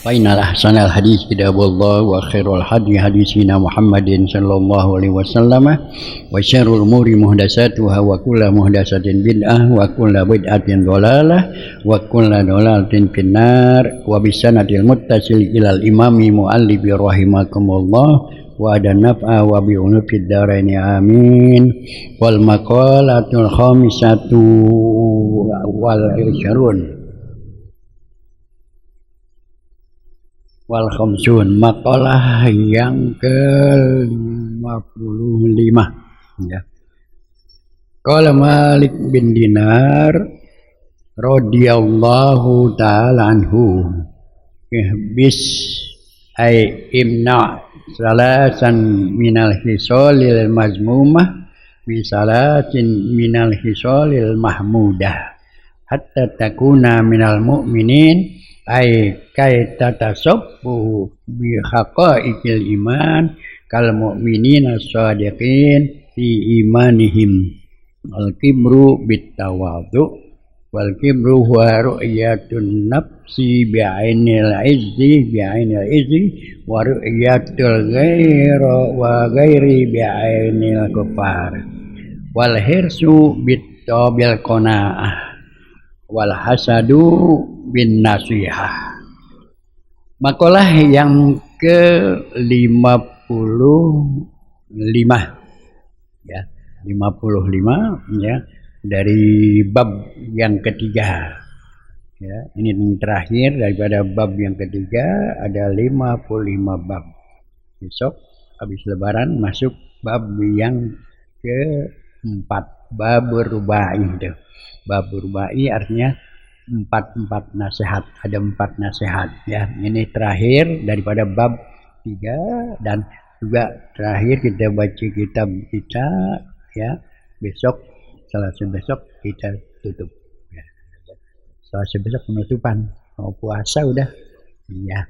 فإن أحسن الحديث كتاب الله وخير الهدي هدي سيدنا محمد صلى الله عليه وسلم وشر الأمور محدثاتها وكل محدثة بدعة وكل بدعة ضلالة وكل ضلالة في النار وبسند المتصل إلى الإمام مؤلف رحمكم الله وعد النفع وبعنف الدارين آمين. والمقالة الخامسة والعشرون wal khamsun, makalah yang ke-55 ya. Qala Malik bin Dinar radhiyallahu ta'ala anhu ihbis ay imna salasan minal hisalil mazmumah bi salasin minal hisalil mahmudah hatta takuna minal mu'minin ay kay tatasabbu bi haqaiqil iman kal mu'minina shadiqin fi imanihim. Al kibru bit tawadhu wal kibru huwa ru'yatun nafsi bi ainil izzi wa ru'yatul ghairi bi ainil kufar wal hirsu bit tabil qanaah wal hasadu bin nasihah. Makalah yang ke-55 ya, 55 ya, dari bab yang ketiga ya. Ini terakhir daripada bab yang ketiga, ada 55 bab. Besok habis lebaran masuk bab yang keempat, bab rubai itu. Bab rubai artinya empat nasihat, ada 4 nasihat ya. Ini terakhir daripada bab 3 dan juga terakhir kita baca kitab kita ya. Besok Selasa besok kita tutup ya. Selasa besok penutupan, mau puasa udah ya.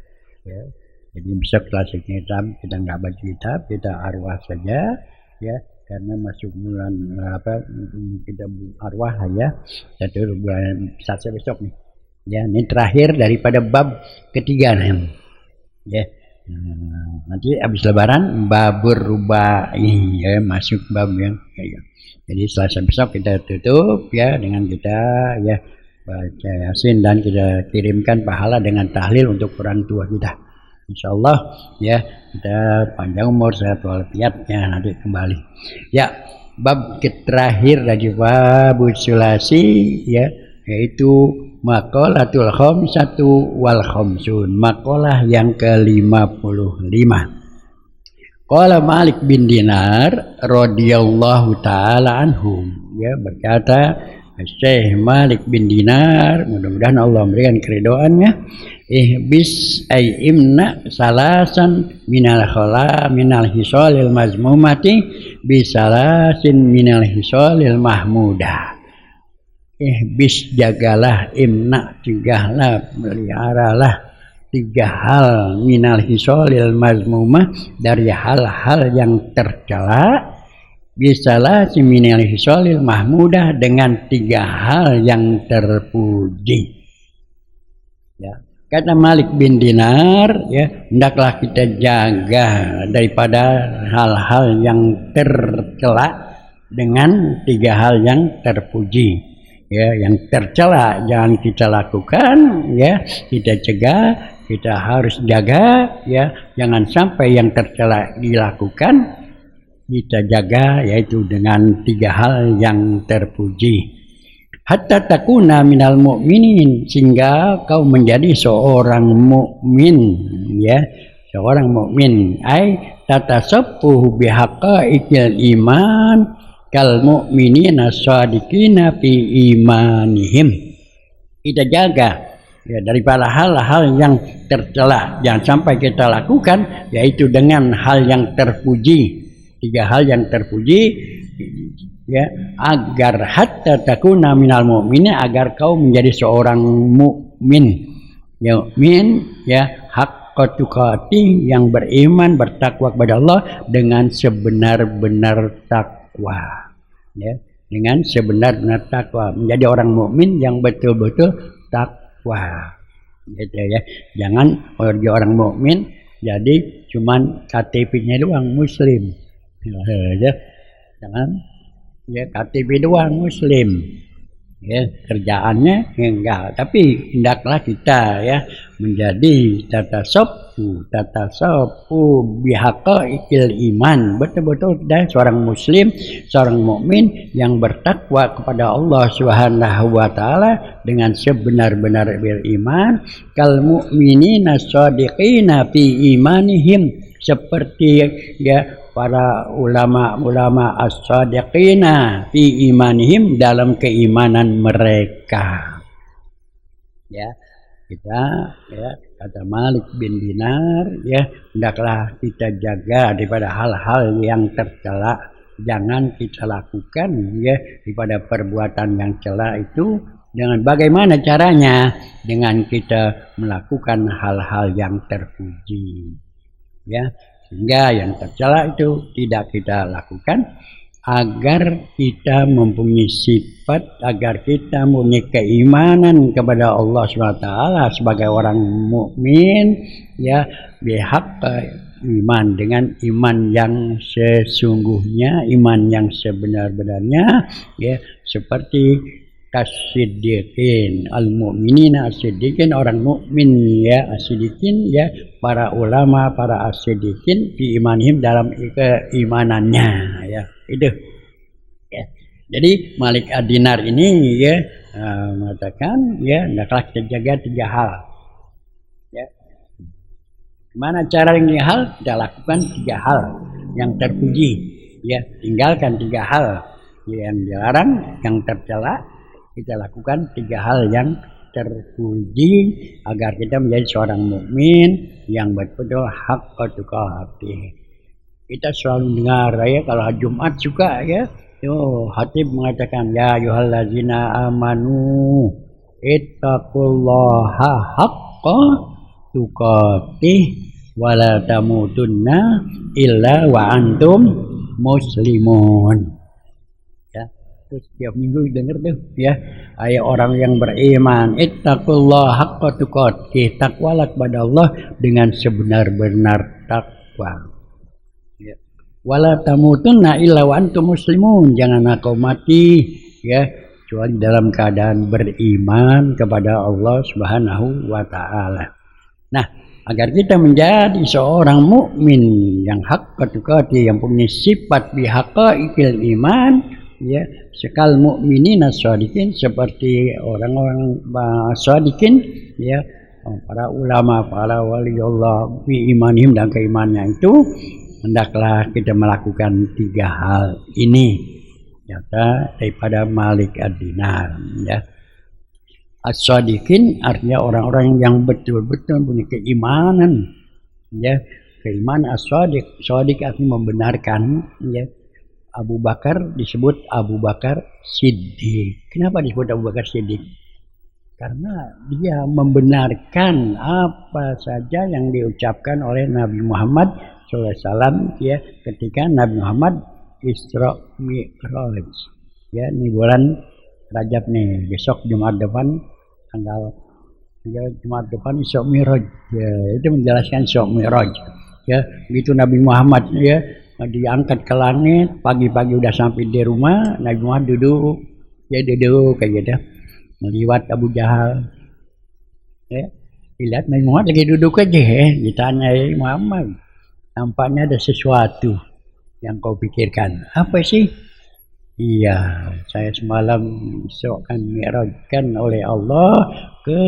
Jadi besok Selasa kita nggak baca kitab, kita arwah saja ya. Karena masuk bulan kita arwah ya, satu bulan Selasa besok nih ya. Ini terakhir daripada bab ketiga nih ya. Nanti habis lebaran babur rubai ya, masuk bab yang ya. Jadi Selasa besok kita tutup ya dengan kita ya baca Yasin dan kita kirimkan pahala dengan tahlil untuk orang tua kita. Insyaallah ya, kita panjang umur sehat walafiat ya, nanti kembali ya. Bab terakhir dari bab sulasi ya, yaitu maqalatul khamsatu wal khamsun, maqalah yang ke-55. Qala Malik bin Dinar radhiyallahu ta'ala anhu ya, berkata Syekh Malik bin Dinar, mudah-mudahan Allah memberikan keridhaannya, ihbis ay imna salasan minal hisalil mazmumati bisalasin minal hisalil mahmudah. Ihbis, jagalah, imna, cegahlah, meliharalah 3 hal minal hisalil mazmumah, dari hal-hal yang tercela, bisalah minal hisalil mahmudah, dengan 3 hal yang terpuji ya. Kata Malik bin Dinar ya, hendaklah kita jaga daripada hal-hal yang tercela dengan 3 hal yang terpuji ya. Yang tercela jangan kita lakukan ya, kita cegah, kita harus jaga ya, jangan sampai yang tercela dilakukan, kita jaga, yaitu dengan 3 hal yang terpuji. Hatta takuna minal mu'minin, sehingga kau menjadi seorang mukmin ya, seorang mukmin. Ai tatasabbuhu bihaqaiqil iman kal mu'minina shadiqina fi imanihim. Kita jaga ya daripada hal-hal yang tercela, jangan sampai kita lakukan, yaitu dengan hal yang terpuji. 3 hal yang terpuji ya, agar hatta takuna minal mu'minin, agar kau menjadi seorang mukmin ya, mukmin ya, haqqa tuqati, yang beriman bertakwa kepada Allah dengan sebenar-benar takwa ya, dengan sebenar-benar takwa, menjadi orang mukmin yang betul-betul takwa gitu ya. Jangan dia orang mukmin jadi cuman KTP-nya doang muslim. Ya, jangan ya KTP doang muslim. Ya, kerjaannya ya enggak, tapi hendaklah kita ya menjadi tata sopu bihaqqa ikil iman, betul-betul dan seorang muslim, seorang mukmin yang bertakwa kepada Allah Subhanahu wa taala dengan sebenar-benar beriman, kal mu'minina shadiqina fi imanihim, seperti ya para ulama as-sadiqina fi imanihim, dalam keimanan mereka. Ya, kita ya kata Malik bin Dinar ya, hendaklah kita jaga daripada hal-hal yang tercela, jangan kita lakukan ya daripada perbuatan yang cela itu. Dengan bagaimana caranya? Dengan kita melakukan hal-hal yang terpuji. Ya, sehingga yang tercela itu tidak kita lakukan, agar kita mempunyai sifat, agar kita mempunyai keimanan kepada Allah SWT sebagai orang mukmin ya, bihaq iman, dengan iman yang sesungguhnya, iman yang sebenar-benarnya ya, seperti as-siddiqin, al-mu'minina as-siddiqin, orang mukmin ya as-siddiqin ya, para ulama, para as-siddiqin fi imanihim, dalam keimanannya ya, itu ya. Jadi Malik ad-Dinar ini ya mengatakan ya, hendaklah kita jaga 3 hal ya. Gimana cara yang 3 hal? Kita lakukan 3 hal yang terpuji ya, tinggalkan 3 hal yang dilarang, yang tercela. Kita lakukan 3 hal yang terpuji agar kita menjadi seorang mukmin yang betul-betul haqqa tuqatih. Kita selalu dengar ya, kalau Jumat suka ya, khatib mengatakan ya ayyuhallazina amanu ittaqullaha haqqa tuqatih wa la tamutunna illa wa antum muslimun. Setiap minggu dengar tuh ya, ayat orang yang beriman, ittaqullaha haqqa tuqatih, takwalah kepada Allah dengan sebenar-benar takwa ya. Wala tamutunna illa wa antum muslimun, jangan kau mati ya kecuali dalam keadaan beriman kepada Allah Subhanahu wa taala. Nah, agar kita menjadi seorang mukmin yang haqqa tuqatih, yang punya sifat bihaqaiqil iman ya, sekal mukminin as-shadiqin, seperti orang-orang shadiqin ya, para ulama, para wali Allah fi imanihim, dan keimanannya itu, hendaklah kita melakukan 3 hal ini kata daripada Malik ad-Dinar ya. As-shadiqin artinya orang-orang yang betul-betul punya keimanan ya, keimanan as-shadiq, shadiq artinya membenarkan ya. Abu Bakar disebut Abu Bakar Siddiq. Kenapa disebut Abu Bakar Siddiq? Karena dia membenarkan apa saja yang diucapkan oleh Nabi Muhammad SAW ya, ketika Nabi Muhammad Isra Mi'raj ya, ini bulan Rajab nih, besok Jumat depan, tanggal Jumat depan Isra Mi'raj ya, itu menjelaskan Isra Mi'raj ya. Begitu Nabi Muhammad ya diangkat ke langit, pagi-pagi udah sampai di rumah, Nabi Muhammad duduk kayak gitu, melihat Abu Jahal ya, dilihat Nabi Muhammad lagi duduk aja ya, ditanya Muhammad, nampaknya ada sesuatu yang kau pikirkan, apa sih? Iya, saya semalam disokkan mi'rajkan oleh Allah ke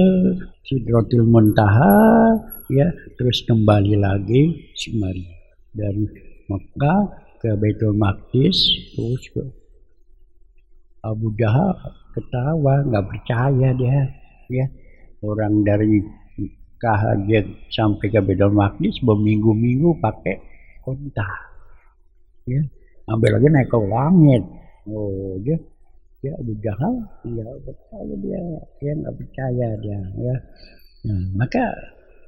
Sidratul Muntaha ya, terus kembali lagi semari dari Mekah ke Baitul Maqdis, terus ke Abu Jahal ketawa, nggak percaya dia ya, orang dari Mekah aja sampai ke Baitul Maqdis berminggu-minggu pakai onta ya, ambil lagi naik ke langit. Oh dia Abu Jahal ya percaya, dia nggak percaya dia ya. Nah, maka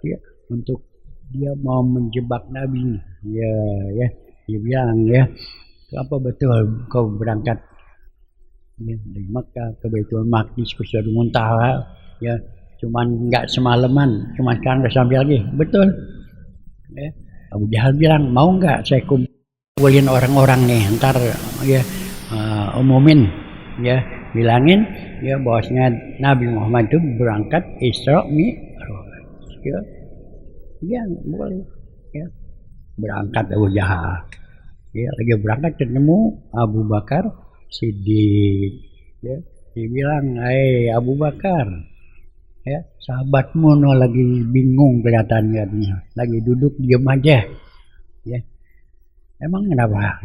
dia untuk dia mau menjebak Nabi ya, dia bilang ya, apa betul kau berangkat ya, dari Makkah ke Baitul Maqdis ke Sidratul Muntaha ya, cuman nggak semalaman, cuman sekarang udah sampai lagi, betul. Ya. Abu Jahal bilang, mau nggak saya kumpulin orang-orang nih, ntar ya umumin, ya bilangin ya bahwasanya Nabi Muhammad itu berangkat Isra Mi'raj. Ya, boleh. Ya. Berangkat Abu Jahal. Ya, lagi berangkat ketemu Abu Bakar Siddiq. Ya, dia bilang, "Hai Abu Bakar, ya sahabatmu no lagi bingung kelihatannya, lagi duduk diam aja." Ya, emang kenapa?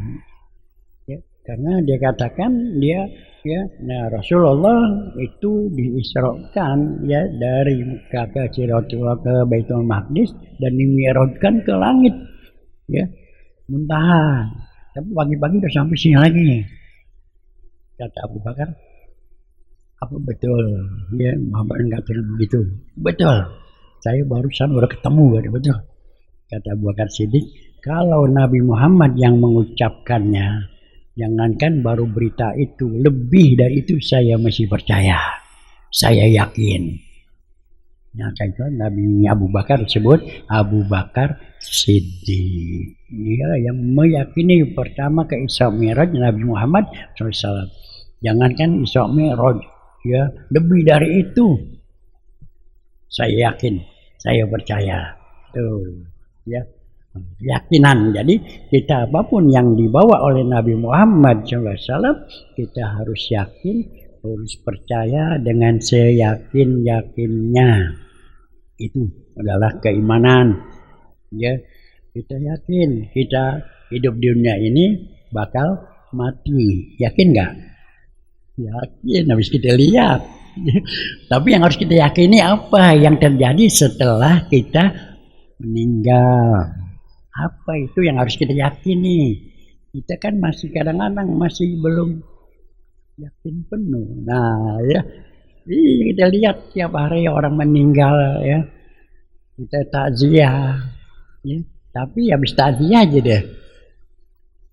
Ya, karena dia katakan dia ya, nah Rasulullah itu diisrokan ya dari Mekah ke Siratullah ke Baitul Maqdis dan dimi'rajkan ke langit, ya muntaha. Tapi pagi-pagi udah sampai sini lagi. Kata Abu Bakar, apa betul? Ya Muhammad kata begitu. Betul. Saya barusan udah ketemu, betul. Kata Abu Bakar Siddiq, kalau Nabi Muhammad yang mengucapkannya, jangankan baru berita itu, lebih dari itu saya masih percaya. Saya yakin. Nah, itu Nabi Abu Bakar disebut Abu Bakar Siddiq. Dia yang meyakini pertama ke Isra Mi'raj Nabi Muhammad SAW. Jangankan Isra Mi'raj, ya lebih dari itu. Saya yakin, saya percaya. Tuh, ya. Keyakinan. Jadi kita apapun yang dibawa oleh Nabi Muhammad SAW, kita harus yakin, harus percaya dengan seyakin-yakinnya. Itu adalah keimanan. Ya, kita yakin kita hidup di dunia ini bakal mati. Yakin nggak? Yakin. Habis kita lihat. Tapi yang harus kita yakini apa yang terjadi setelah kita meninggal. Apa itu yang harus kita yakini? Kita kan masih kadang-kadang masih belum yakin penuh. Nah, ya, kita lihat tiap hari orang meninggal, ya, kita takziah, ya, tapi habis takziah aja deh,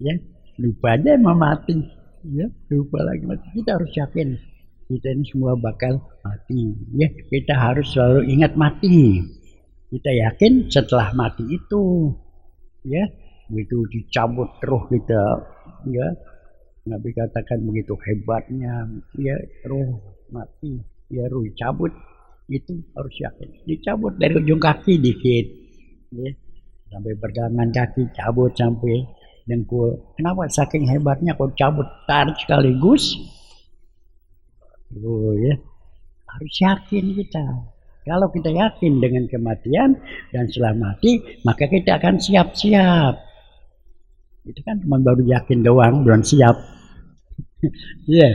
ya, lupa aja mau mati, ya, lupa lagi mati. Kita harus yakin kita ini semua bakal mati, ya, kita harus selalu ingat mati. Kita yakin setelah mati itu, ya begitu dicabut roh kita, ya Nabi katakan begitu hebatnya, ya roh mati, ya roh dicabut, itu harus yakin dicabut dari ujung kaki dikit, ya sampai pergelangan kaki cabut sampai dengkul. Kenapa? Saking hebatnya kok cabut tarik sekaligus. Oh ya, harus yakin kita. Kalau kita yakin dengan kematian dan setelah mati, maka kita akan siap-siap. Itu kan cuma baru yakin doang, belum siap. Iya,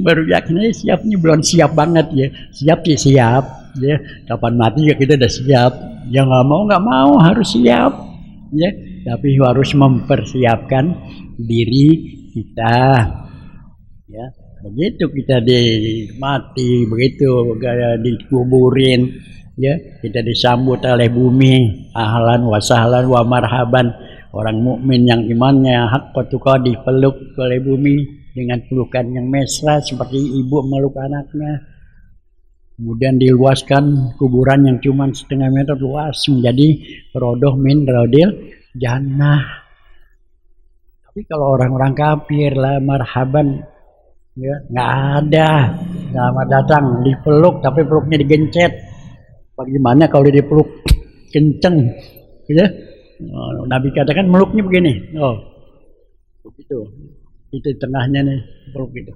baru yakin aja siapnya belum siap banget ya. Siap sih siap, ya. Kapan mati ya kita udah siap. Ya nggak mau harus siap, ya. Tapi harus mempersiapkan diri kita, ya. Begitu kita mati, begitu dikuburin, ya kita disambut oleh bumi, ahlan wa sahlan wa marhaban. Orang mukmin yang imannya hak tuqa dipeluk oleh bumi dengan pelukan yang mesra seperti ibu meluk anaknya. Kemudian diluaskan kuburan yang cuma setengah meter luas menjadi rodoh min rodil jannah. Tapi kalau orang-orang kafir lah marhaban, ya nggak ada, selamat datang, dipeluk tapi peluknya digencet. Bagaimana kalau dipeluk kenceng, ya? Oh, Nabi katakan meluknya begini, oh begitu, itu tengahnya nih peluk itu,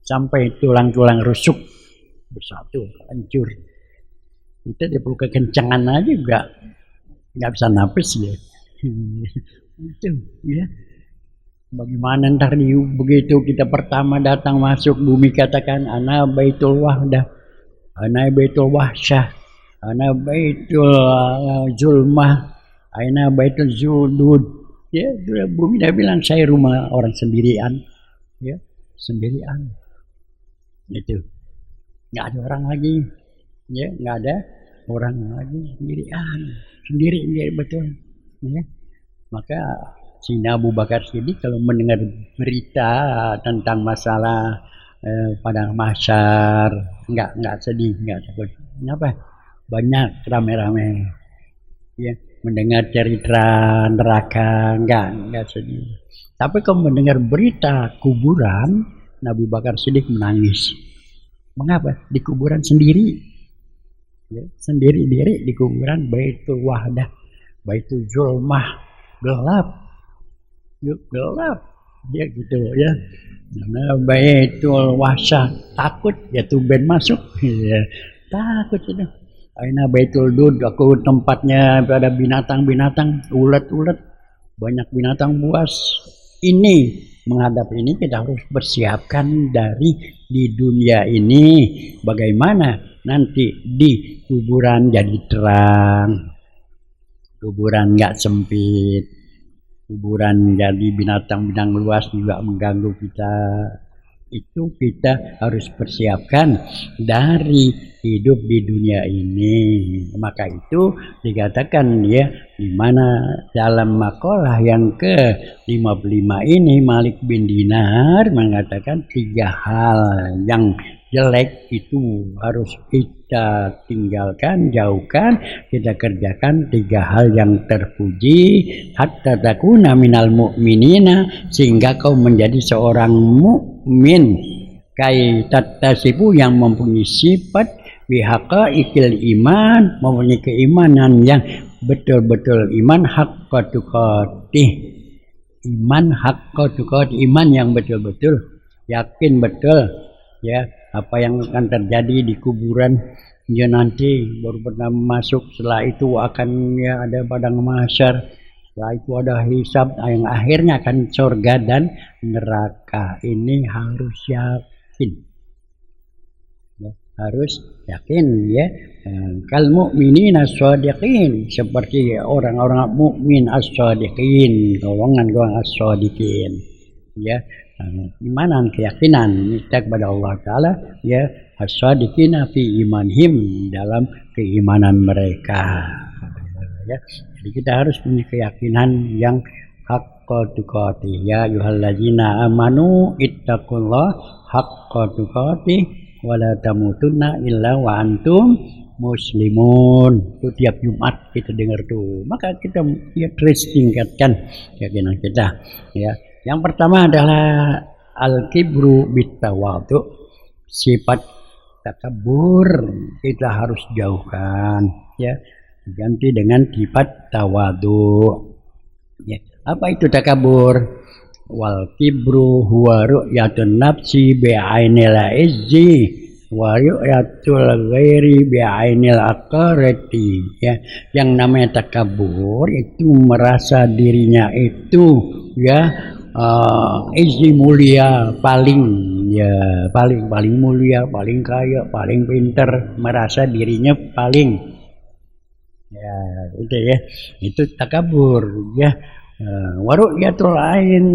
sampai tulang-tulang rusuk bersatu, hancur. Kita dipeluk kekencangan aja juga nggak bisa nafas ya. Itu, ya. Bagaimana ntar begitu kita pertama datang masuk bumi katakan ana baitul wahdah, ana baitul wahsyah, ana baitul zulmah, ana baitul zulud. Ya, bumi dah bilang saya rumah orang sendirian, ya sendirian. Itu nggak ada orang lagi, ya nggak ada orang lagi, sendiri betul, ya. Maka Sina Abu Bakar Siddiq kalau mendengar berita tentang masalah padang mahsyar, nggak sedih, nggak takut. Kenapa? Banyak rame-rame, ya, mendengar cerita neraka, nggak sedih. Tapi kalau mendengar berita kuburan, Nabi Bakar Siddiq menangis. Mengapa? Di kuburan sendiri, ya, sendiri diri di kuburan, Baitul Wahdah, Baitul Zulmah, gelap, yuk gelap, ya gitu ya. Nah, Baitul Wahsyah, takut ya tumben masuk, ya, takut itu. Aina Baitul Dud, aku tempatnya ada binatang-binatang, ulat-ulat, banyak binatang buas. Ini menghadap ini kita harus bersiapkan dari di dunia ini bagaimana nanti di kuburan jadi terang, kuburan nggak sempit, kuburan jadi binatang-binatang luas juga mengganggu kita. Itu kita harus persiapkan dari hidup di dunia ini. Maka itu dikatakan ya, di mana dalam makalah yang ke-55 ini Malik bin Dinar mengatakan 3 hal yang jelek itu harus kita tinggalkan, jauhkan, kita kerjakan 3 hal yang terpuji hatta takuna minal mu'minina, sehingga kau menjadi seorang mukmin kai tattasibu yang mempunyai sifat bihaqa ikil iman, mempunyai keimanan yang betul-betul iman haqqa tuqatih, iman haqqa tuqatih, iman yang betul-betul yakin betul ya apa yang akan terjadi di kuburan ya nanti baru pertama masuk, setelah itu akan ya ada padang mahsyar, setelah itu ada hisab yang akhirnya akan surga dan neraka. Ini harus yakin ya, harus yakin ya. Kal mu'minina as-shadiqin, seperti orang-orang mukmin as-shadiqin, golongan-golongan as-shadiqin ya. Imanan, keyakinan kita kepada Allah Ta'ala ya, as-shadiqina fi imanhim, dalam keimanan mereka ya. Jadi kita harus punya keyakinan yang haqqa tuqatih, ya ayyuhallazina amanu ittaqullah haqqa tuqatih wa la tamutunna illa wa antum muslimun. Itu tiap Jumat kita dengar tuh, maka kita ya terus tingkatkan keyakinan kita ya. Yang pertama adalah al-kibru bit-tawadhu, sifat takabur kita harus jauhkan ya, ganti dengan sifat tawadhu ya. Apa itu takabur? Wal kibru huwa ru'yatun nafsi bi'ainil izzi wa ru'yatul ghairi bi'ainil aqarati ya. Yang namanya takabur itu merasa dirinya itu ya izzi, mulia, paling ya, paling mulia, paling kaya, paling pinter, merasa dirinya paling ya, itu ya, itu takabur ya. Waru'yatul ain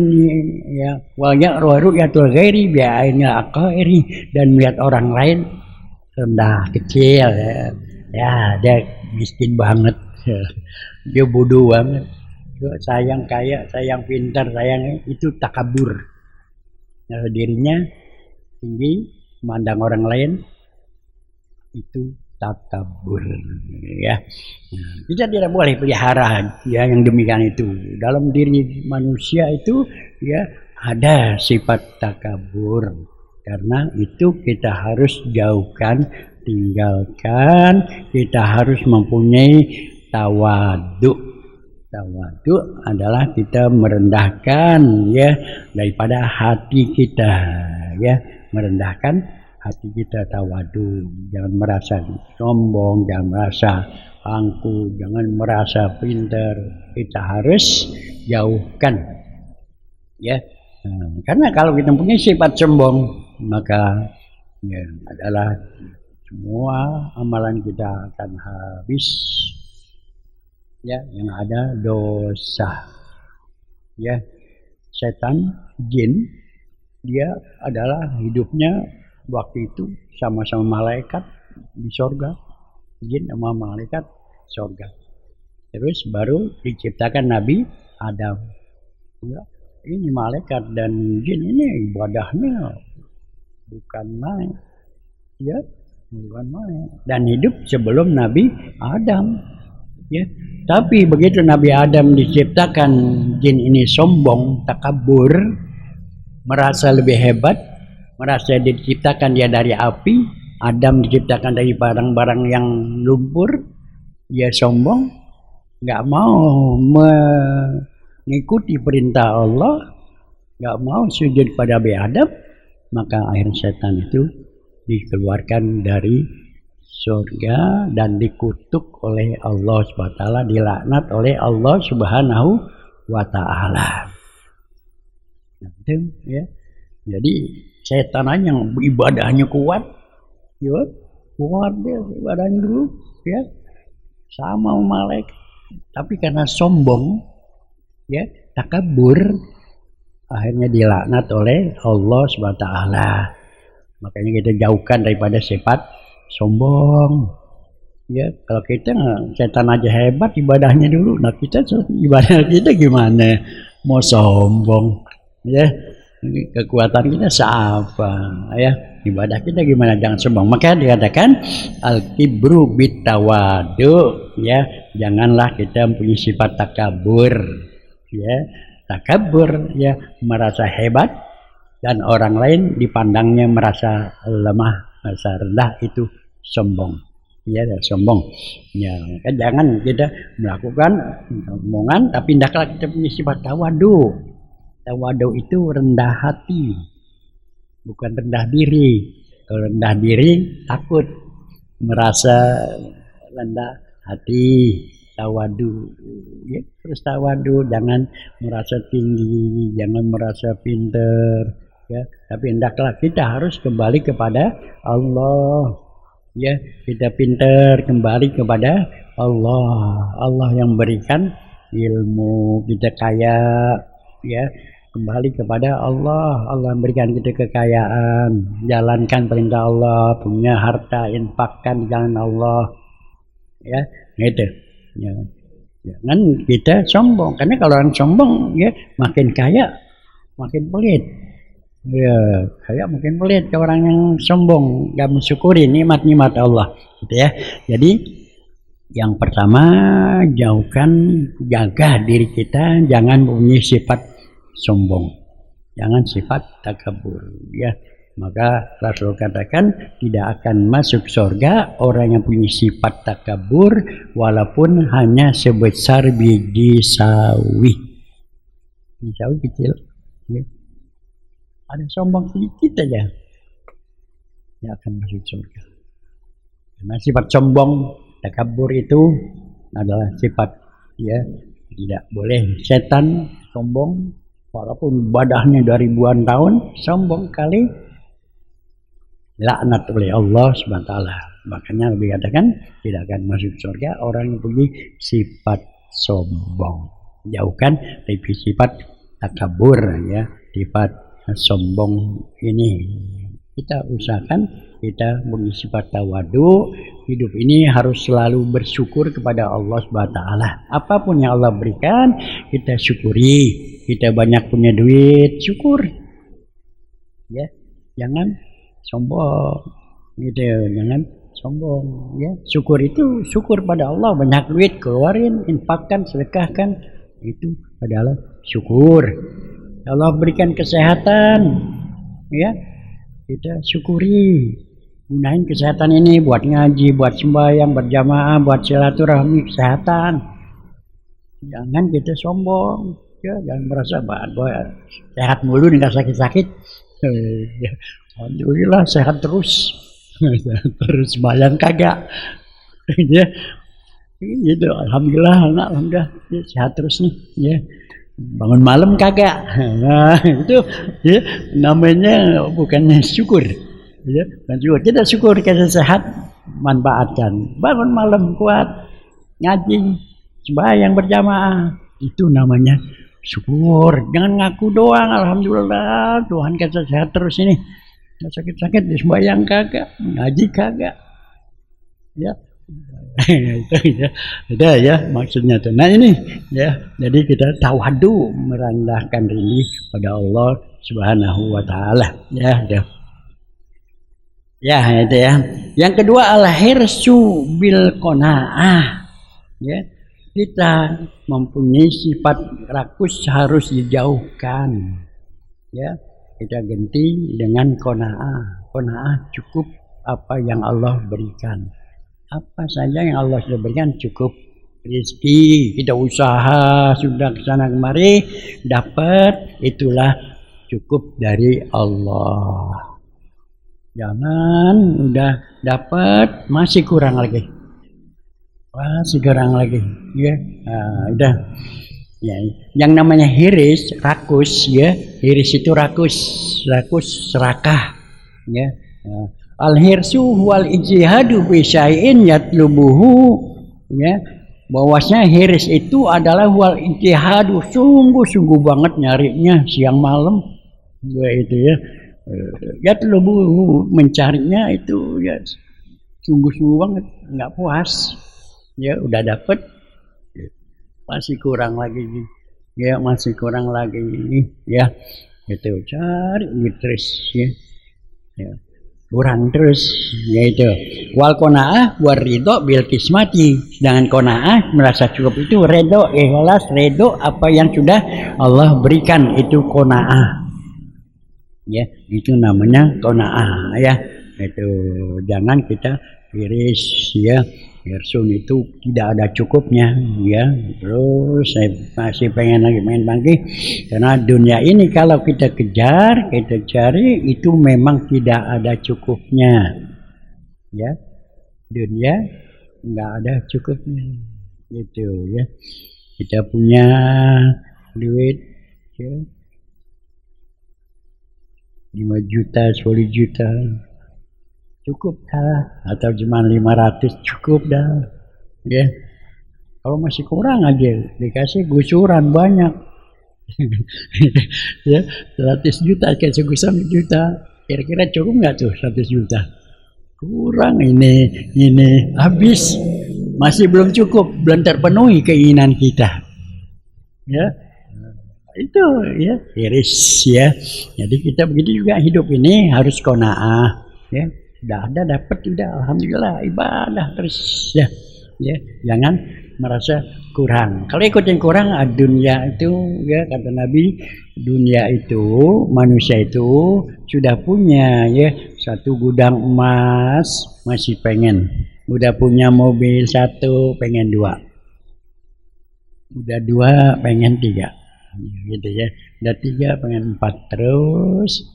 ya, waru'yatul ghairi bi'ainil aqairi, dan melihat orang lain rendah kecil ya, dia miskin banget dia bodoh banget, sayang kaya, sayang pintar, sayang, itu takabur. Dirinya tinggi, memandang orang lain, itu takabur ya. Kita tidak boleh pelihara ya yang demikian itu. Dalam diri manusia itu ya ada sifat takabur. Karena itu kita harus jauhkan, tinggalkan, kita harus mempunyai tawadhu. Tawadhu adalah kita merendahkan ya daripada hati kita ya, merendahkan hati kita, tawadhu. Jangan merasa sombong, jangan merasa angkuh, jangan merasa pintar. Kita harus jauhkan ya. Karena kalau kita punya sifat sombong, maka ya adalah semua amalan kita akan habis ya, yang ada dosa ya. Setan, jin, dia adalah hidupnya waktu itu sama-sama malaikat di surga, jin sama malaikat surga. Terus baru diciptakan Nabi Adam ya. Ini malaikat dan jin ini ibadahnya bukan main, ya, bukan main. Dan hidup sebelum Nabi Adam, ya. Tapi begitu Nabi Adam diciptakan, jin ini sombong, takabur, merasa lebih hebat, merasa diciptakan dia dari api, Adam diciptakan dari barang-barang yang lumpur, dia sombong, nggak mau mengikuti perintah Allah, nggak mau sujud pada Nabi Adam, maka akhirnya setan itu dikeluarkan dari surga dan dikutuk oleh Allah Subhanahu wa taala, dilaknat oleh Allah Subhanahu wa taala. Itu ya. Jadi setan yang ibadahnya kuat, ya, kuat dia ibadahnya dulu, ya, sama malaikat. Tapi karena sombong, ya, takabur, akhirnya dilaknat oleh Allah Subhanahu wa taala. Makanya kita jauhkan daripada sifat sombong. Ya, kalau kita setan aja hebat ibadahnya dulu, nah kita ibadah kita gimana? Mau sombong, ya. Ini kekuatan kita siapa, ya? Ibadah kita gimana? Jangan sombong. Maka dikatakan al-kibru bitawadu, ya. Janganlah kita mempunyai sifat takabur, ya. Takabur, ya, merasa hebat dan orang lain dipandangnya merasa lemah, merasa rendah, itu sombong, ya, sombong. Ya, kan jangan kita melakukan omongan tapi hendaklah kita punya sifat tawadu. Tawadu itu rendah hati, bukan rendah diri. Kalau rendah diri takut, merasa rendah hati. Tawadu, ya, terus tawadu, jangan merasa tinggi, jangan merasa pinter, ya. Tapi hendaklah kita harus kembali kepada Allah. Ya, kita pintar kembali kepada Allah. Allah yang berikan ilmu, kita kaya, ya, kembali kepada Allah. Allah memberikan kita kekayaan, jalankan perintah Allah, punya harta, infakkan di jalan Allah, ya, gitu. Ya, jangan kita sombong, karena kalau orang sombong, ya, makin kaya, makin pelit. Ya, kayak mungkin melihat ke orang yang sombong, gak mensyukuri nikmat-nikmat Allah, gitu ya. Jadi yang pertama, jaga diri kita, jangan mempunyai sifat sombong, jangan sifat takabur, ya. Maka Rasul katakan tidak akan masuk surga orang yang punya sifat takabur walaupun hanya sebesar biji sawi. Biji sawi kecil, ya. Ada sombong sedikit aja, dia akan masuk surga. Karena sifat sombong, takabur itu adalah sifat, ya, tidak boleh. Setan sombong, walaupun ibadahnya dari ribuan tahun, sombong kali, laknat oleh Allah Subhanahu wa taala. Makanya lebih katakan tidak akan masuk surga orang yang punya sifat sombong. Jauhkan dari sifat takabur, ya, sifat sombong ini. Kita usahakan kita punya sifat tawadu. Hidup ini harus selalu bersyukur kepada Allah Subhanahu wa taala. Apapun yang Allah berikan, kita syukuri. Kita banyak punya duit, syukur, ya. Jangan sombong, gitu. Jangan sombong, ya. Syukur itu syukur pada Allah, banyak duit keluarin, infakkan, sedekahkan, itu adalah syukur. Allah berikan kesehatan, ya, kita syukuri. Gunain kesehatan ini buat ngaji, buat sembahyang, berjamaah, buat silaturahmi, kesehatan. Jangan kita sombong, ya, jangan merasa bahwa sehat mulu nggak sakit-sakit. Alhamdulillah sehat terus, terus sembahyang kagak, ya, gitu. Alhamdulillah sehat terus nih, ya. Bangun malam kagak, nah, itu, ya, namanya bukannya syukur, ya. Dan juga kita syukur kita sehat, manfaatkan. Bangun malam kuat, ngaji, sembahyang berjamaah, itu namanya syukur. Jangan ngaku doang, alhamdulillah Tuhan kita sehat terus ini, nggak sakit-sakit, sembahyang kagak, ngaji kagak, ya. Itu, ya, ada, ya, maksudnya tuh. Nah ini, ya, jadi kita tawadu, merendahkan diri pada Allah Subhanahu wa taala, ya, ya. Ya, itu ya. Yang kedua al-hirsu bil qanaah. Ya. Kita mempunyai sifat rakus harus dijauhkan. Ya. Kita ganti dengan qanaah. Qanaah cukup apa yang Allah berikan. Apa saja yang Allah sudah berikan cukup. Rezeki kita usaha sudah kesana kemari dapat, itulah cukup dari Allah. Jangan udah dapat masih kurang lagi, ya. Udah. Ya, yang namanya hiris, rakus, ya. Hiris itu rakus serakah, ya. Al-hirsu wal ijtihadu bi syai'in yatlubuhu, ya. Bahwasanya hiris itu adalah wal ijtihadu, sungguh-sungguh banget nyarinya siang malam, ya itu ya. Yatlubuhu, mencarinya itu ya sungguh-sungguh banget, nggak puas. Ya udah dapet masih kurang lagi, ya masih kurang lagi, ya itu cari terus, ya. Kurang terus, yaitu wal qanaah war ridho bil kismati. Sedangkan qanaah merasa cukup itu ridho, ikhlas, ridho apa yang sudah Allah berikan, itu qanaah. Ya, itu namanya qanaah, ya. Itu jangan kita iris, ya. Irsun itu tidak ada cukupnya, ya. Terus saya masih pengen lagi, karena dunia ini kalau kita kejar, kita cari, itu memang tidak ada cukupnya, ya. Dunia nggak ada cukupnya, gitu ya. Kita punya duit, ya, 5 juta, 10 juta. Cukup dah, atau cuma 500 cukup dah, ya. Kalau masih kurang aja dikasih gusuran banyak. Ya, 100 juta kasih gusuran juta, kira-kira cukup nggak tuh 100 juta? Kurang, ini habis, masih belum cukup, belum terpenuhi keinginan kita, ya. Itu ya iris, ya. Jadi kita begitu juga hidup ini harus qanaah, ya. Sudah ada dapat, sudah alhamdulillah, ibadah terus, ya. Ya, jangan merasa kurang. Kalau ikutin kurang, dunia itu, ya kata Nabi, dunia itu, manusia itu sudah punya, ya, 1 gudang emas masih pengen, udah punya mobil 1 pengen 2, udah 2 pengen 3, gitu ya, udah 3 pengen 4, terus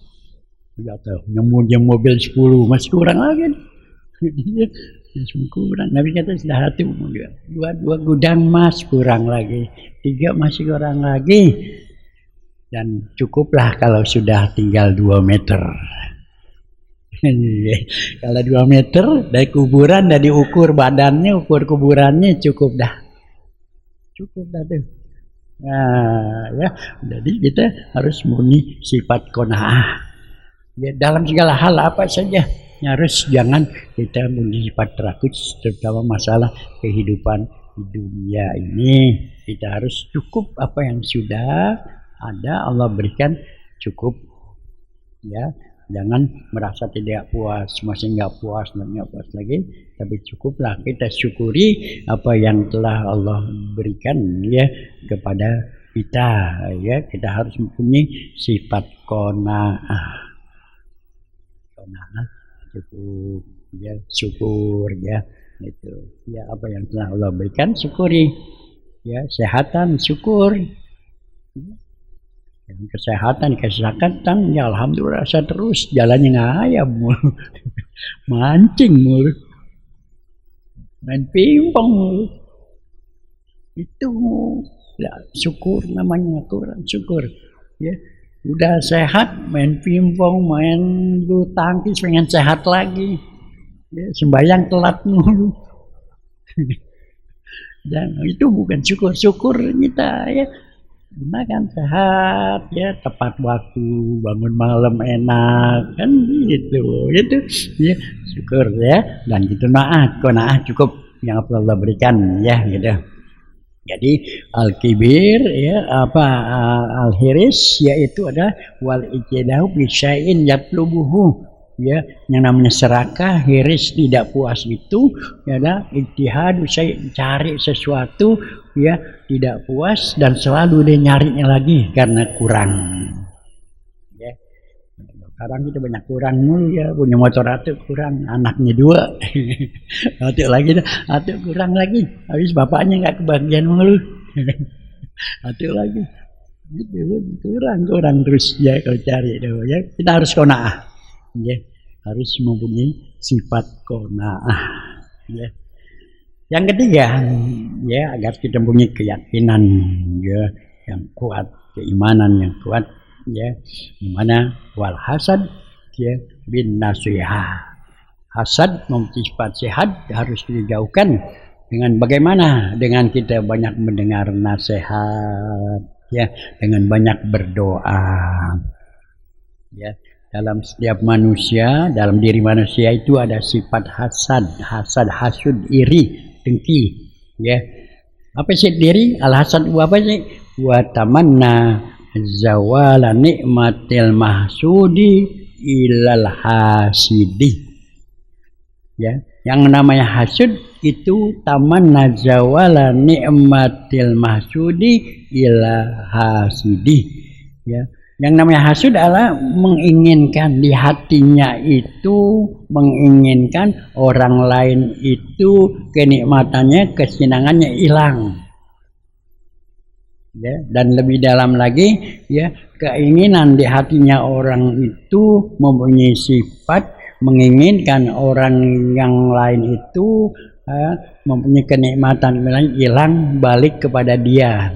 nggak tahu, nemu mobil 10 masih kurang lagi. Masih kurang. Nabi kata sudah 1, 2 gudang emas kurang lagi, 3 masih kurang lagi, dan cukuplah kalau sudah tinggal 2 meter. Kalau 2 meter dari kuburan, dari ukur badannya, ukur kuburannya, cukup dah tuh. Nah, ya, jadi kita harus murni sifat qanaah. Ya, dalam segala hal apa saja harus, jangan kita sifat rakus, terutama masalah kehidupan di dunia ini. Kita harus cukup apa yang sudah ada Allah berikan, cukup, ya. Jangan merasa tidak puas, masih nggak puas lagi, tapi cukuplah, kita syukuri apa yang telah Allah berikan, ya, kepada kita, ya. Kita harus mempunyai sifat qanaah. Cukup, ya, syukur, ya, itu, ya, apa yang telah Allah berikan syukuri, ya. Kesehatan syukur, kesehatan ya alhamdulillah, saya terus jalannya ngayam mulu. Mancing mulu, main pingpong mulu, itu ya, syukur namanya, kurang syukur, ya. Udah sehat main pingpong, main bulu tangkis, pengen sehat lagi, ya, sembahyang telat mulu. Dan itu bukan syukur kita, ya. Makan sehat, ya, tepat waktu, bangun malam enak, kan gitu, ya, syukur, ya. Dan gitu, qanaah cukup yang Allah berikan, ya, gitu. Jadi al-kibir, ya, al-hiris, yaitu ada wal ijtihadu bi syai'in yatlubuhu, ya, yang namanya serakah, hiris, tidak puas itu ya, ijtihad, saya cari sesuatu ya, tidak puas dan selalu dia nyarinya lagi karena kurang. Ya. Sekarang kita banyak kurang mulu ya, punya motor atuh kurang, anaknya 2. Atuh lagi, atuh kurang lagi, habis bapaknya nggak kebagian mulu. Atuh lagi. Gitu, kurang terus ya kalau cari itu ya, kita harus qanaah ya, harus mempunyai sifat qanaah ya. Yang ketiga ya, agar kita mempunyai keyakinan ya yang kuat, keimanan yang kuat ya, dimana wal hasad ya bin nasihah, hasad mempunyai sifat sehat harus dijauhkan dengan bagaimana, dengan kita banyak mendengar nasihat ya, dengan banyak berdoa ya. Dalam setiap manusia, dalam diri manusia itu ada sifat hasad, hasud, iri, dengki ya. Apa sih diri? Al hasad apa sih? Wa tamanna zawala nikmatil mahsudi ilal hasidi ya. Yang namanya hasud itu tamanna zawala nikmatil mahsudi ila hasidi ya. Yang namanya hasud adalah menginginkan di hatinya itu, menginginkan orang lain itu kenikmatannya, kesenangannya hilang ya. Dan lebih dalam lagi ya, keinginan di hatinya orang itu mempunyai sifat menginginkan orang yang lain itu mempunyai kenikmatan hilang balik kepada dia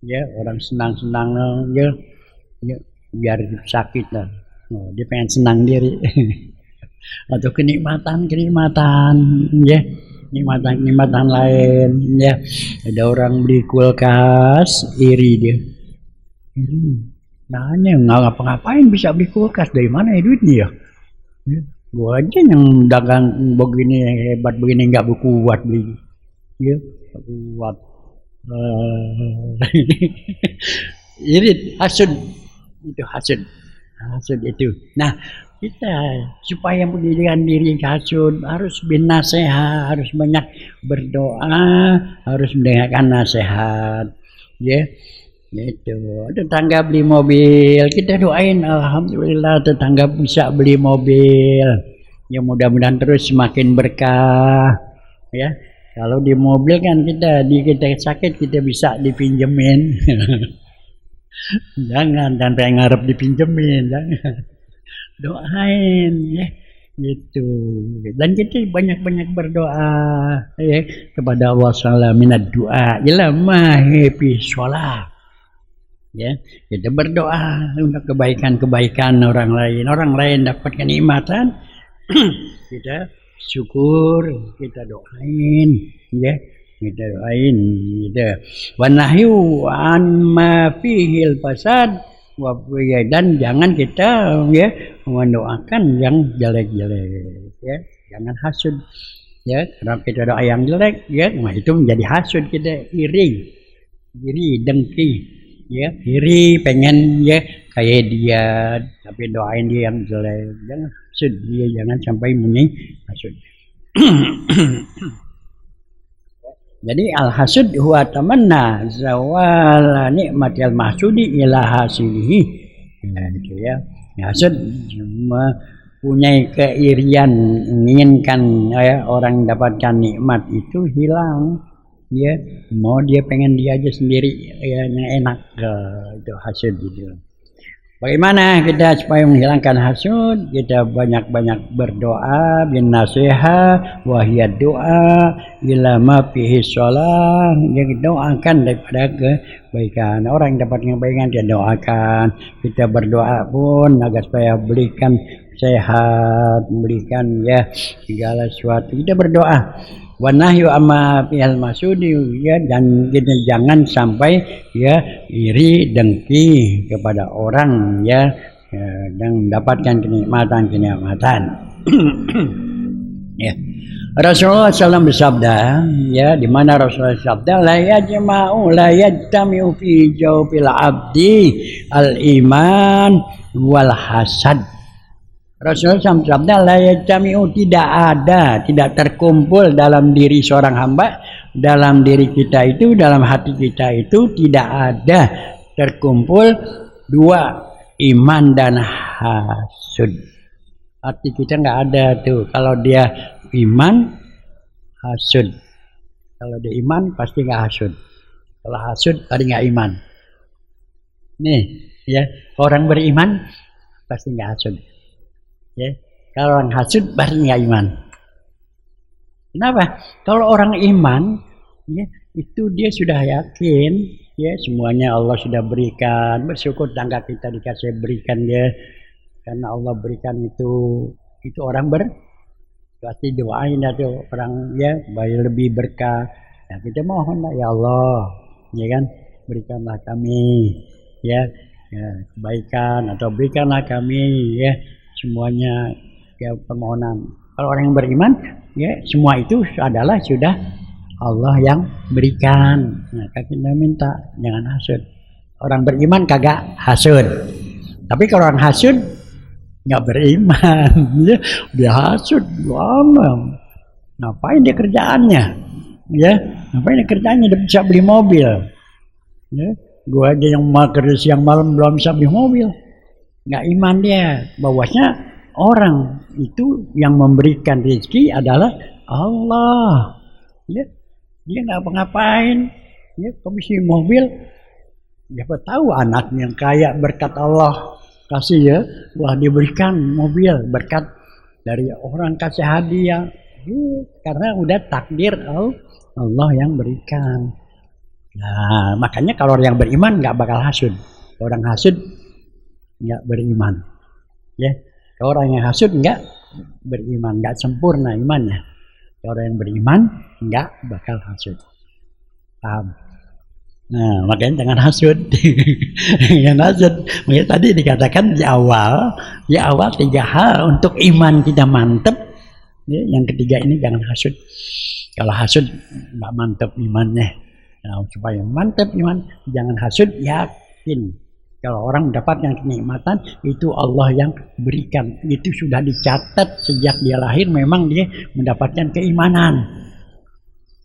ya. Orang senang-senang ya, biar sakit lah, dia pengen senang diri. Atau kenikmatan ya, nikmatan lain ya. Ada orang beli kulkas, iri dia, nanya nggak ngapa-ngapain bisa beli kulkas, dari mana ya duitnya ya? Gua aja yang dagang begini hebat begini nggak kuat beli ya, kuat. Irit, hasud itu, hasud itu. Nah, kita supaya menjadikan diri hasud harus binasehat, harus banyak berdoa, harus mendengarkan nasihat ya. Itu tetangga beli mobil, kita doain alhamdulillah tetangga bisa beli mobil ya, mudah-mudahan terus semakin berkah ya. Kalau di mobil kan kita sakit kita bisa dipinjemin. Jangan pengen ngarep dipinjemin, jangan. Doain ya gitu. Dan kita banyak-banyak berdoa ya kepada Allah Subhanahu minad du'a ila mahi fi shalah. Ya, kita berdoa untuk kebaikan orang lain dapat kenikmatan, kita syukur, kita doain ya, kita doain gitu. Wa nahyu an ma fihil fasad wa dan jangan kita ya mendoakan yang jelek-jelek ya, jangan hasud ya, karena kita doa yang jelek ya, nah itu menjadi hasud, kita iri, dengki ya, iri pengen ya kayak dia, tapi doain dia yang jelek, jangan hasud dia, jangan sampai hasud. Jadi al hasud huwa tamanna zawala nikmatil mahsudi ila hasilihi. Nah, gitu ya. Hasud mempunyai keirian, menginginkan ya, orang dapatkan nikmat itu hilang. Ya, mau dia pengen dia aja sendiri ya, yang enak itu hasud gitu. Bagaimana kita supaya menghilangkan hasud? Kita banyak-banyak berdoa bin nasihat wa hiya doa ila ma fihi shalah. Dia doakan daripada kebaikan. Orang yang dapat kebaikan dia doakan. Kita berdoa pun agar supaya berikan sehat, berikan ya segala sesuatu. Kita berdoa. Wa nahyu amma fihal masudi ya, dan kita jangan sampai ya iri dengki kepada orang ya, dan mendapatkan kenikmatan ya. Rasulullah SAW bersabda ya, di mana Rasulullah bersabda la yajtami'u fi jawfil abdi al iman wal hasad. Rasulullah sabda la yajtami'u, tidak terkumpul dalam diri seorang hamba, dalam diri kita itu, dalam hati kita itu tidak ada terkumpul dua, iman dan hasud. Hati kita nggak ada tuh. Kalau dia iman, hasud. Kalau dia iman pasti nggak hasud. Kalau hasud tadi nggak iman. Nih, ya, orang beriman pasti nggak hasud. Ya, kalau orang hasud pasti nggak iman. Kenapa? Kalau orang iman, ya, itu dia sudah yakin, ya, semuanya Allah sudah berikan. Bersyukur tangga kita dikasih berikan dia, karena Allah berikan itu orang pasti doain itu orang, ya, baik lebih berkah. Ya, kita mohon lah, ya Allah, ya kan, berikanlah kami, ya kebaikan, atau berikanlah kami, ya, semuanya, ya, permohonan. Kalau orang yang beriman, ya, semua itu adalah sudah Allah yang berikan. Nah, kita minta jangan hasud. Orang beriman kagak hasud. Tapi kalau orang hasud nggak beriman, ya, dia hasud, lama. Ngapain dia kerjaannya? Ya, ngapain dia kerjaannya? Dia bisa beli mobil. Ya, gua aja yang kerja siang malam belum bisa beli mobil. Nggak iman dia. Bahwasanya orang itu yang memberikan rezeki adalah Allah. Ya, dia nggak apa-ngapain. Ya, komisi mobil, siapa tahu anaknya yang kaya berkat Allah kasih, ya, wah diberikan mobil berkat dari orang kasih hadiah. Ya, karena udah takdir Allah yang berikan. Nah, makanya kalau orang yang beriman nggak bakal hasud. Orang hasud nggak beriman, ya. Orang yang hasud nggak beriman, nggak sempurna imannya. Orang yang beriman nggak bakal hasud. Paham? Nah, makanya jangan hasud. Jangan hasud. Makanya tadi dikatakan di awal 3 hal untuk iman kita mantep. Ya, yang ketiga ini jangan hasud. Kalau hasud nggak mantep imannya. Nah, supaya mantep iman, jangan hasud, yakin. Kalau orang mendapatkan kenikmatan, itu Allah yang berikan. Itu sudah dicatat sejak dia lahir, memang dia mendapatkan keimanan.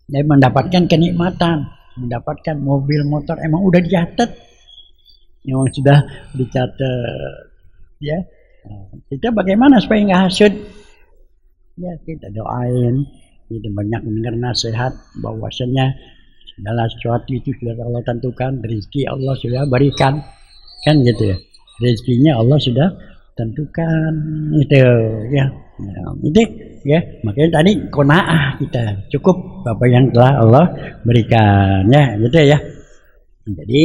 Dia mendapatkan kenikmatan, mendapatkan mobil, motor, emang udah dicatat. Memang sudah dicatat. Ya. Kita bagaimana supaya nggak hasud? Ya, kita doain. Kita banyak mendengar nasihat bahwasanya segala sesuatu itu sudah Allah tentukan, rezeki Allah sudah berikan. Kan gitu ya, rezekinya Allah sudah tentukan, itu ya. Itu ya, makanya tadi qanaah kita cukup apa yang telah Allah berikan, ya, gitu ya. Jadi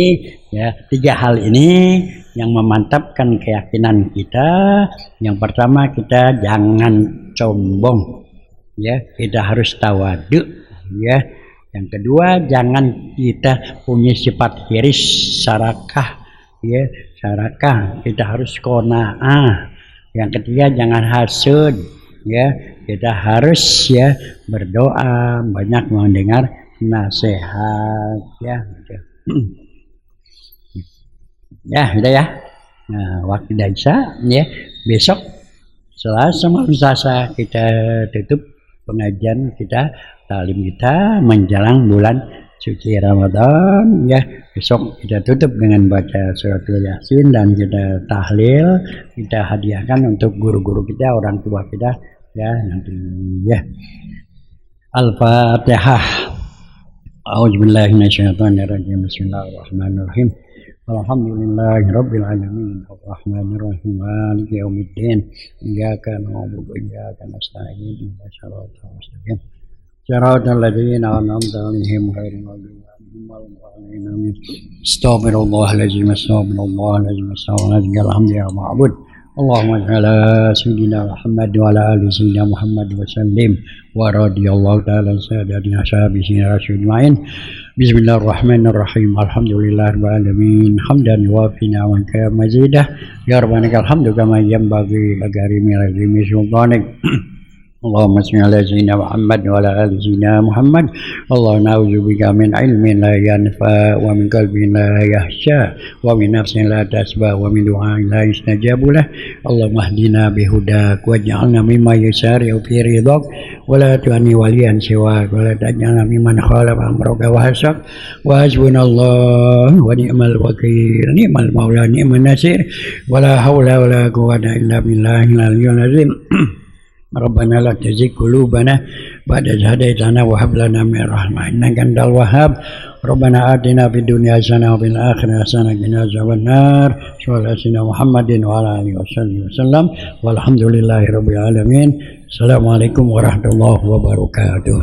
ya, 3 hal ini yang memantapkan keyakinan kita. Yang pertama, kita jangan sombong, ya, kita harus tawadu, ya. Yang kedua, jangan kita punya sifat hiris, sarakah, ya, sarakah, kita harus qanaah. Yang ketiga, jangan hasud, ya, kita harus, ya, berdoa, banyak mendengar nasihat, ya. Ya, udah ya. Nah, waktu Isya, ya, besok Selasa malam Selasa kita tutup pengajian kita, talim kita menjelang bulan suci Ramadan, ya. Besok kita tutup dengan baca suratul Yasin dan kita tahlil, kita hadiahkan untuk guru-guru kita, orang tua kita, ya, nanti, ya. Al-Fatihah. A'udzubillahi minasyaitonirrajim. Bismillahirrahmanirrahim. Alhamdulillahirabbil alamin. Arrahmanirrahim. Maliki yaumiddin. Iyyaka na'budu wa iyyaka nasta'in. Ihdinas siratal mustaqim. Siratal ladzina an'amta 'alaihim ghairil maghdubi 'alaihim waladdallin. Astaghfirullahaladzim. Astaghfirullahaladzim. Astaghfirullahaladzim. Alhamdulillah ma'bud. Allahumma ala sayyidina Muhammad wa ala ali sayyidina Muhammad wa sallim wa radiyallahu ta'ala sayyidina ashabihi rasulmain. Bismillahirrahmanirrahim. Alhamdulillahirabbil alamin. Hamdan yuwafi ni'amaka mazidah. Ya rabbana alhamdu kama yanbaghi li karimi sultanik. اللهم صل على سيدنا محمد وعلى آل سيدنا محمد. اللهم نعوذ بك من علم لا ينفع ومن قلب لا يخشى ومن نفس لا تشبع ومن دعاء لا يستجاب له. اللهم اهدنا بهداك واجعلنا ممن يسارع في رضاك ولا تعني وليا سواك ولا تجعلنا ممن خالف أمرك وحسك. وحسبنا الله ونعم الوكيل نعم المولى نعم النصير ولا حول ولا قوة إلا بالله العلي العظيم. ربنا لا تزغ قلوبنا بعد إذ هديتنا وهب لنا من الرحمة إنك أنت الوهاب. ربنا آتنا في الدنيا حسنة وفي الآخرة حسنة وقنا عذاب النار. صلى الله على سيدنا محمد وعلى آله وصحبه وسلم والحمد لله رب العالمين. السلام عليكم ورحمة الله وبركاته.